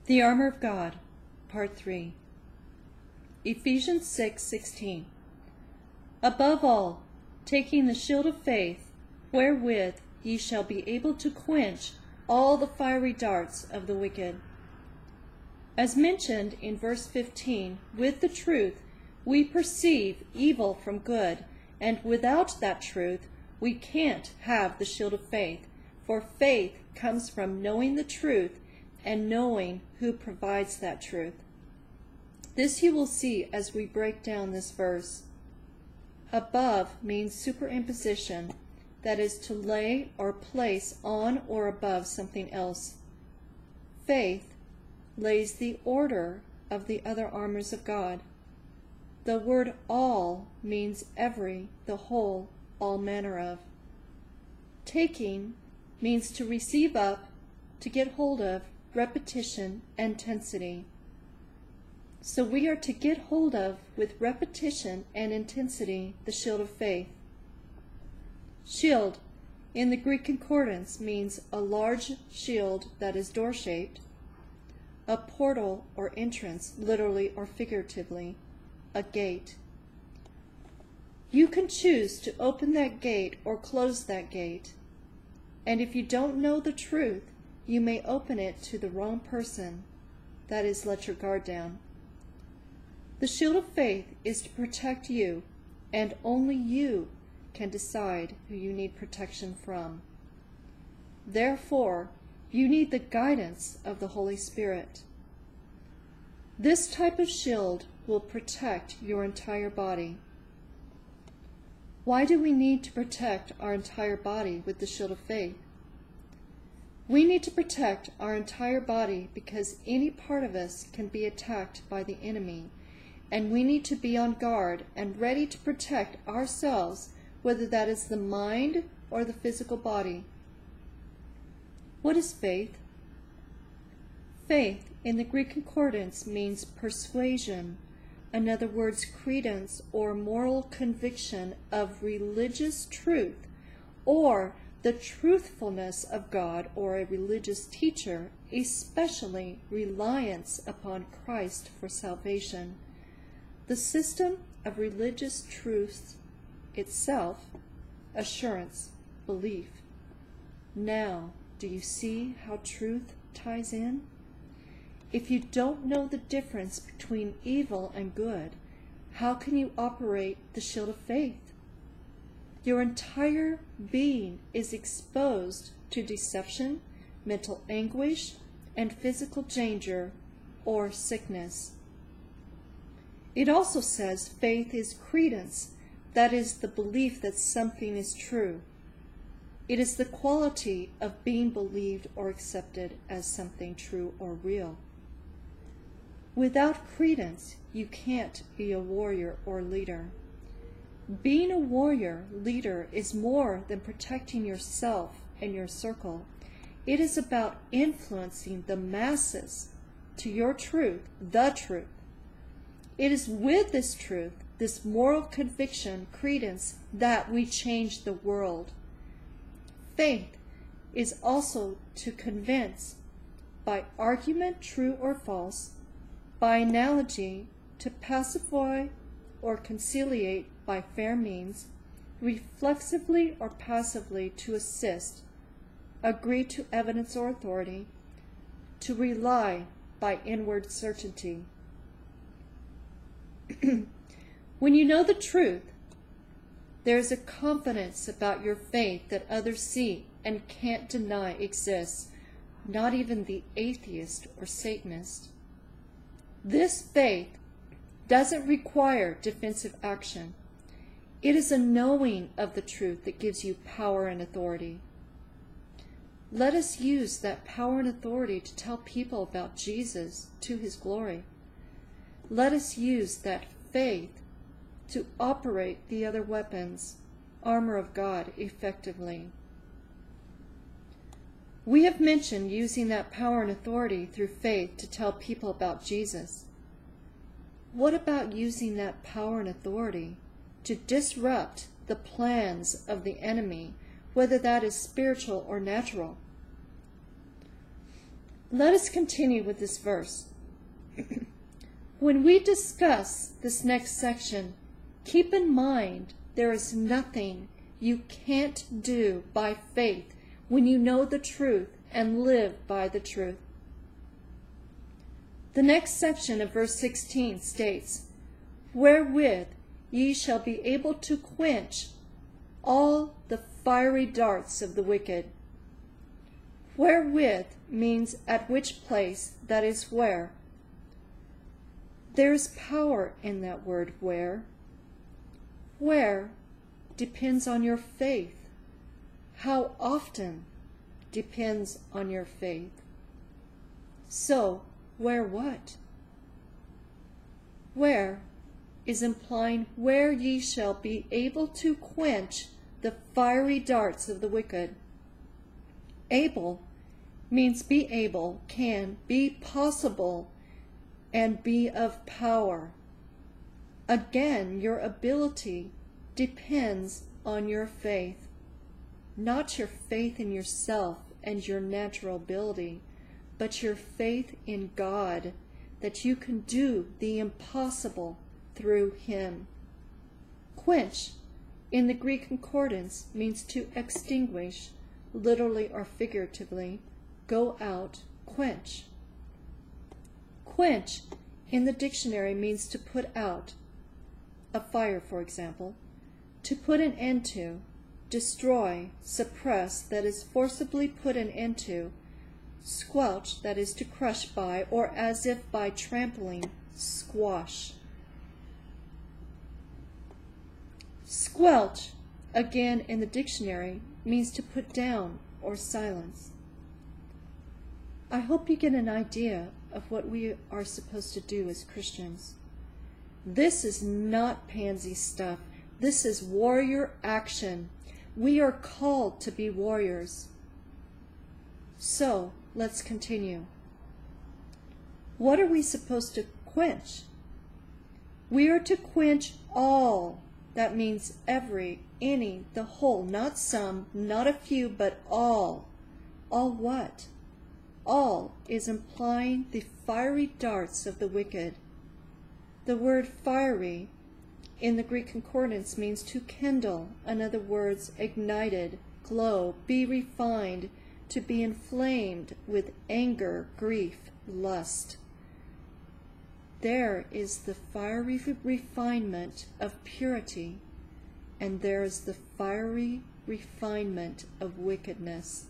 The Armour of God, Part 3. Ephesians 6:16. Above all, taking the shield of faith, wherewith ye shall be able to quench all the fiery darts of the wicked. As mentioned in verse 15, with the truth we perceive evil from good, and without that truth we can't have the shield of faith, for faith comes from knowing the truth and knowing who provides that truth. This you will see as we break down this verse. Above means superimposition, that is to lay or place on or above something else. Faith lays the order of the other armors of God. The word all means every, the whole, all manner of. Taking means to receive up, to get hold of, repetition, intensity. So we are to get hold of, with repetition and intensity, the shield of faith. Shield, in the Greek concordance, means a large shield that is door-shaped, a portal or entrance, literally or figuratively, a gate. You can choose to open that gate or close that gate, and if you don't know the truth, you may open it to the wrong person, that is, let your guard down. The shield of faith is to protect you, and only you can decide who you need protection from. Therefore, you need the guidance of the Holy Spirit. This type of shield will protect your entire body. Why do we need to protect our entire body with the shield of faith? We need to protect our entire body because any part of us can be attacked by the enemy, and we need to be on guard and ready to protect ourselves, whether that is the mind or the physical body. What is faith? Faith in the Greek concordance means persuasion, in other words, credence or moral conviction of religious truth, or the truthfulness of God or a religious teacher, especially reliance upon Christ for salvation. The system of religious truths itself, assurance, belief. Now, do you see how truth ties in? If you don't know the difference between evil and good, how can you operate the shield of faith? Your entire being is exposed to deception, mental anguish, and physical danger or sickness. It also says faith is credence, that is the belief that something is true. It is the quality of being believed or accepted as something true or real. Without credence, you can't be a warrior or leader. Being a warrior leader is more than protecting yourself and your circle. It is about influencing the masses to your truth, the truth. It is with this truth, this moral conviction, credence, that we change the world. Faith is also to convince by argument, true or false, by analogy, to pacify or conciliate by fair means, reflexively or passively to assist, agree to evidence or authority, to rely by inward certainty. When you know the truth, there is a confidence about your faith that others see and can't deny exists, not even the atheist or Satanist. This faith doesn't require defensive action. It is a knowing of the truth that gives you power and authority. Let us use that power and authority to tell people about Jesus to his glory. Let us use that faith to operate the other weapons, armor of God, effectively. We have mentioned using that power and authority through faith to tell people about Jesus. What about using that power and authority to disrupt the plans of the enemy, whether that is spiritual or natural? let us continue with this verse. When we discuss this next section, keep in mind there is nothing you can't do by faith when you know the truth and live by the truth. The next section of verse 16 states, wherewith ye shall be able to quench all the fiery darts of the wicked. Wherewith means at which place, that is where. There's power in that word where. Where depends on your faith. How often depends on your faith. So, where what? Where is implying where ye shall be able to quench the fiery darts of the wicked. Able means be able, can, be possible, and be of power. Again, your ability depends on your faith, not your faith in yourself and your natural ability, but your faith in God, that you can do the impossible through Him. Quench, in the Greek concordance, means to extinguish, literally or figuratively, go out, quench. Quench, in the dictionary, means to put out, a fire, for example, to put an end to, destroy, suppress, that is forcibly put an end to, squelch, that is to crush by, or as if by trampling, squash. Squelch, again in the dictionary, means to put down or silence. I hope you get an idea of what we are supposed to do as Christians. This is not pansy stuff. This is warrior action. We are called to be warriors. So, let's continue. What are we supposed to quench? We are to quench all. That means every, any, the whole, not some, not a few, but all. All what? All is implying the fiery darts of the wicked. The word fiery in the Greek concordance means to kindle, in other words, ignited, glow, be refined, to be inflamed with anger, grief, lust. There is the fiery refinement of purity, and there is the fiery refinement of wickedness.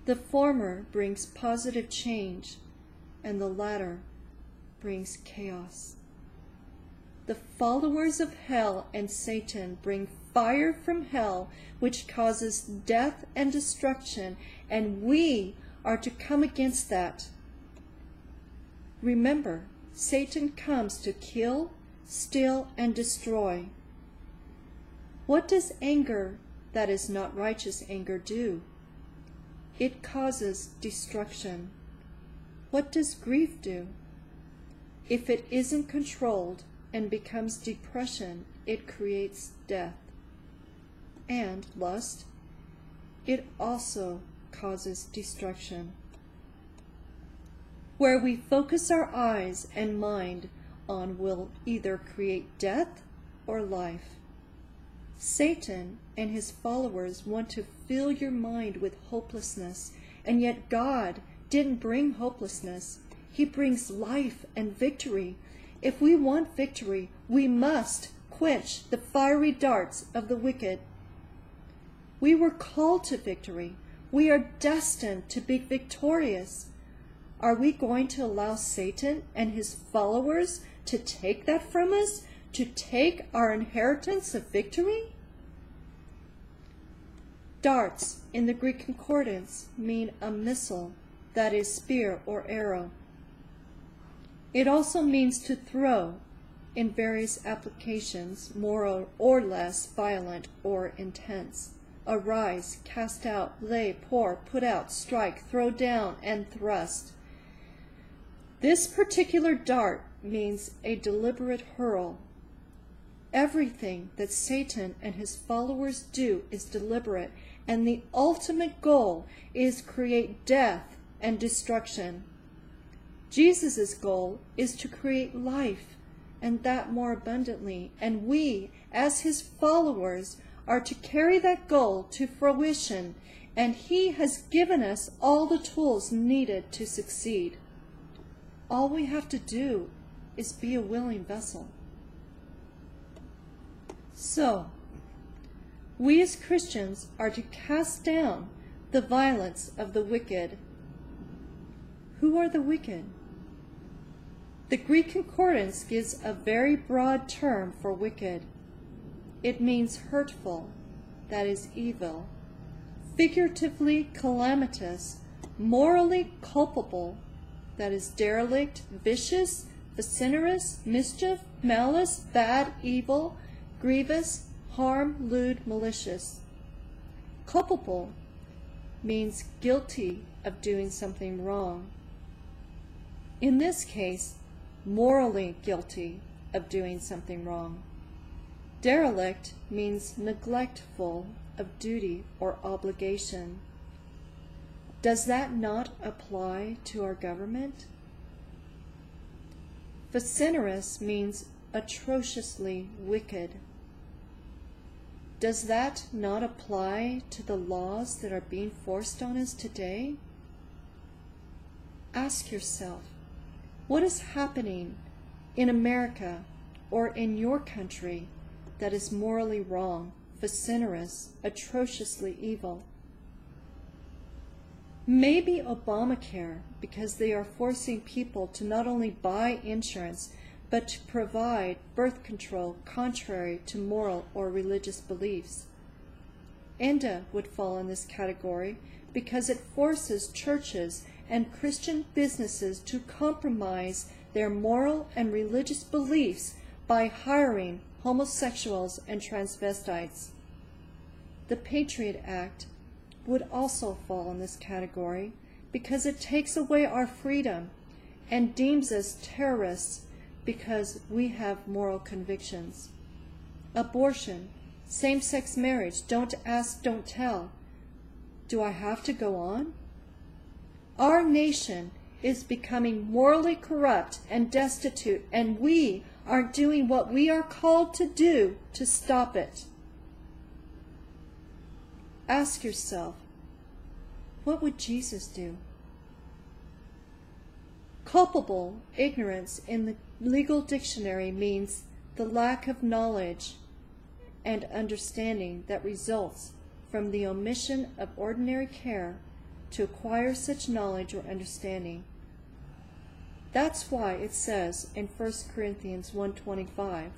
The former brings positive change, and the latter brings chaos. The followers of hell and Satan bring fire from hell, which causes death and destruction, and we are to come against that. Remember, Satan comes to kill, steal, and destroy. What does anger that is not righteous anger do? It causes destruction. What does grief do? If it isn't controlled and becomes depression, it creates death. And lust, it also causes destruction. Where we focus our eyes and mind on will either create death or life. Satan and his followers want to fill your mind with hopelessness, and yet God didn't bring hopelessness. He brings life and victory. If we want victory, we must quench the fiery darts of the wicked. We were called to victory. We are destined to be victorious. Are we going to allow Satan and his followers to take that from us? To take our inheritance of victory? Darts in the Greek concordance mean a missile, that is spear or arrow. It also means to throw in various applications, more or less violent or intense. Arise, cast out, lay, pour, put out, strike, throw down, and thrust. This particular dart means a deliberate hurl. Everything that Satan and his followers do is deliberate, and the ultimate goal is create death and destruction. Jesus' goal is to create life, and that more abundantly, and we, as his followers, are to carry that goal to fruition, and he has given us all the tools needed to succeed. All we have to do is be a willing vessel. So, we as Christians are to cast down the violence of the wicked. Who are the wicked? The Greek concordance gives a very broad term for wicked. It means hurtful, that is evil, figuratively calamitous, morally culpable, that is derelict, vicious, vociferous, mischief, malice, bad, evil, grievous, harm, lewd, malicious. Culpable means guilty of doing something wrong. In this case, morally guilty of doing something wrong. Derelict means neglectful of duty or obligation. Does that not apply to our government? Vociferous means atrociously wicked. Does that not apply to the laws that are being forced on us today? Ask yourself, what is happening in America or in your country that is morally wrong, vociferous, atrociously evil? Maybe Obamacare, because they are forcing people to not only buy insurance, but to provide birth control contrary to moral or religious beliefs. ENDA would fall in this category because it forces churches and Christian businesses to compromise their moral and religious beliefs by hiring homosexuals and transvestites. The Patriot Act would also fall in this category because it takes away our freedom and deems us terrorists because we have moral convictions. Abortion, same-sex marriage, don't ask, don't tell. Do I have to go on? Our nation is becoming morally corrupt and destitute, and we aren't doing what we are called to do to stop it. Ask yourself, what would Jesus do? Culpable ignorance in the legal dictionary means the lack of knowledge and understanding that results from the omission of ordinary care to acquire such knowledge or understanding. That's why it says in 1 Corinthians 1:25,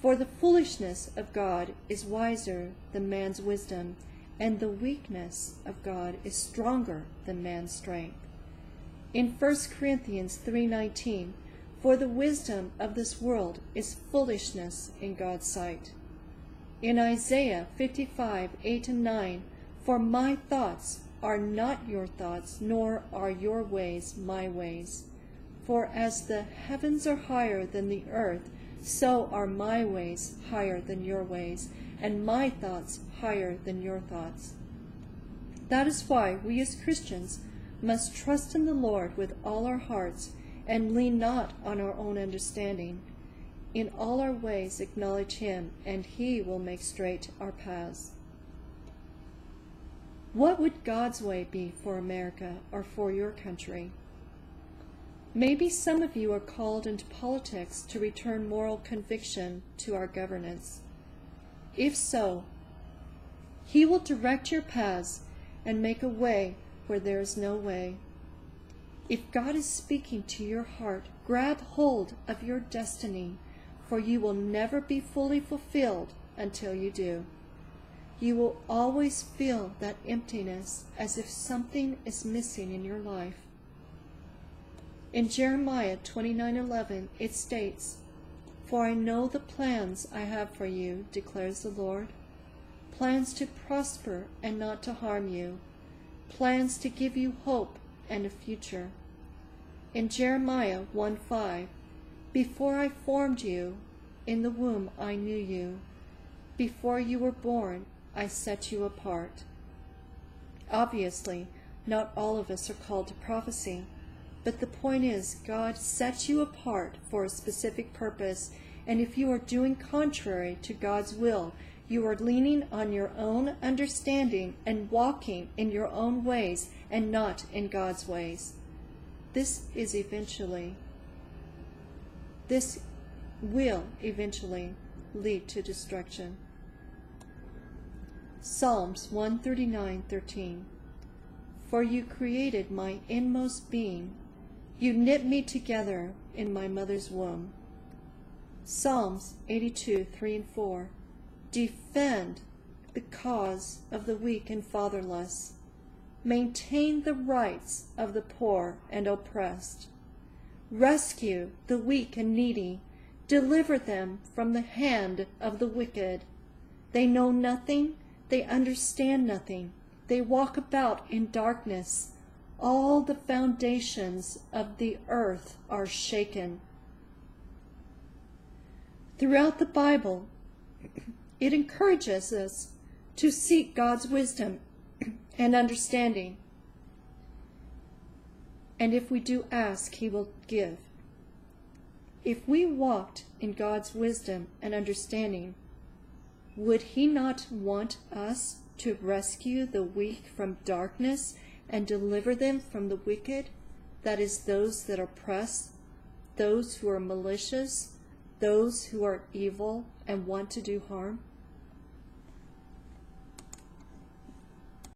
"For the foolishness of God is wiser than man's wisdom, and the weakness of God is stronger than man's strength." In 1 Corinthians 3:19, "For the wisdom of this world is foolishness in God's sight." In Isaiah 55:8-9, "For my thoughts are not your thoughts, nor are your ways my ways. For as the heavens are higher than the earth, so are my ways higher than your ways, and my thoughts higher than your thoughts." That is why we as Christians must trust in the Lord with all our hearts and lean not on our own understanding. In all our ways acknowledge him, and he will make straight our paths. What would God's way be for America or for your country? Maybe some of you are called into politics to return moral conviction to our governance. If so, he will direct your paths and make a way where there is no way. If God is speaking to your heart, grab hold of your destiny, for you will never be fully fulfilled until you do. You will always feel that emptiness as if something is missing in your life. In Jeremiah 29:11 it states, "For I know the plans I have for you, declares the Lord, plans to prosper and not to harm you, plans to give you hope and a future." In Jeremiah 1:5, "Before I formed you in the womb I knew you. Before you were born I set you apart." Obviously, Not all of us are called to prophecy, but the point is God sets you apart for a specific purpose, and if you are doing contrary to God's will, you are leaning on your own understanding and walking in your own ways and not in God's ways. This will eventually lead to destruction. Psalms 139:13. For you created my inmost being. You knit me together in my mother's womb. Psalms 82:3 and 4. Defend the cause of the weak and fatherless. Maintain the rights of the poor and oppressed. Rescue the weak and needy. Deliver them from the hand of the wicked. They know nothing. They understand nothing. They walk about in darkness. All the foundations of the earth are shaken. Throughout the Bible, it encourages us to seek God's wisdom and understanding. And if we do ask, He will give. If we walked in God's wisdom and understanding, would He not want us to rescue the weak from darkness and deliver them from the wicked, that is, those that oppress, those who are malicious, those who are evil and want to do harm?